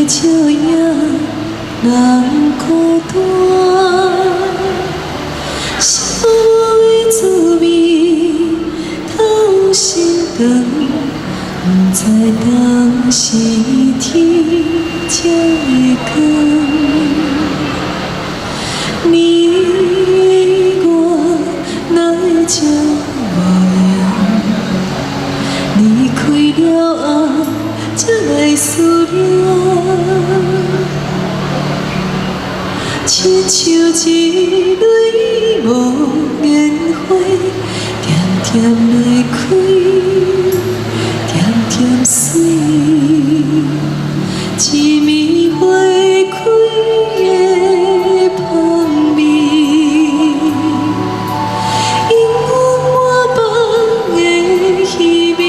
照影人孤单，少的滋味透心肠，不知当时天才会光。你我哪会这无缘？离开了后，才来思念。 亲像一蕊无言花，点点来开，点点水，一暝花开的香味，因我满房的稀微。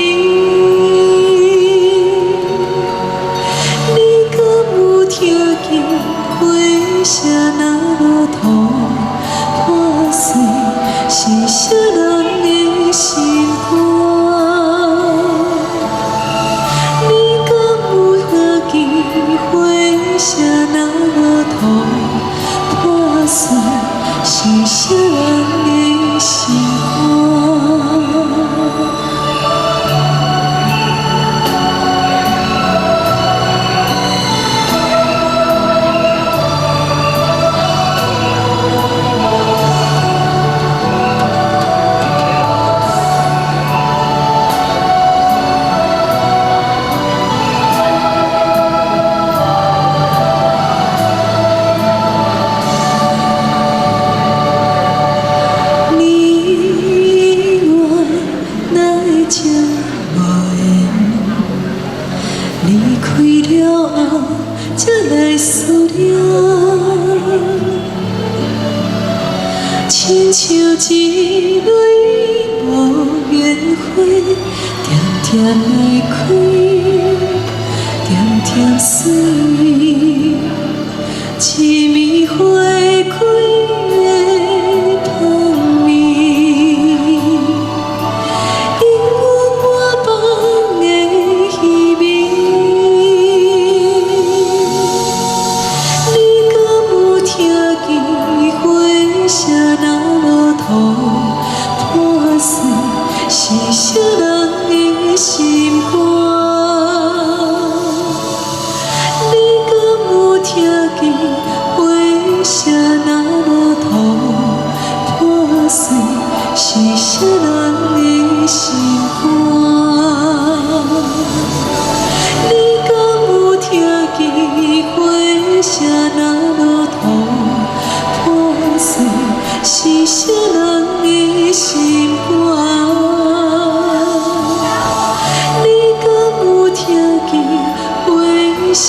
你敢有听见花声？ 破碎是啥人的心肝？你敢有听见花声那落土？破碎是啥人的心肝？ 离开了后，才来思念，亲像一蕊无言花，点点来开，点点水，一暝花开的香味，因我满房的稀微。 破碎是啥人的心肝？你敢有听见花声那落土？破碎是啥人的心肝？你敢有听见花声那落土？破碎是啥人的心肝？ 你敢有听见花声？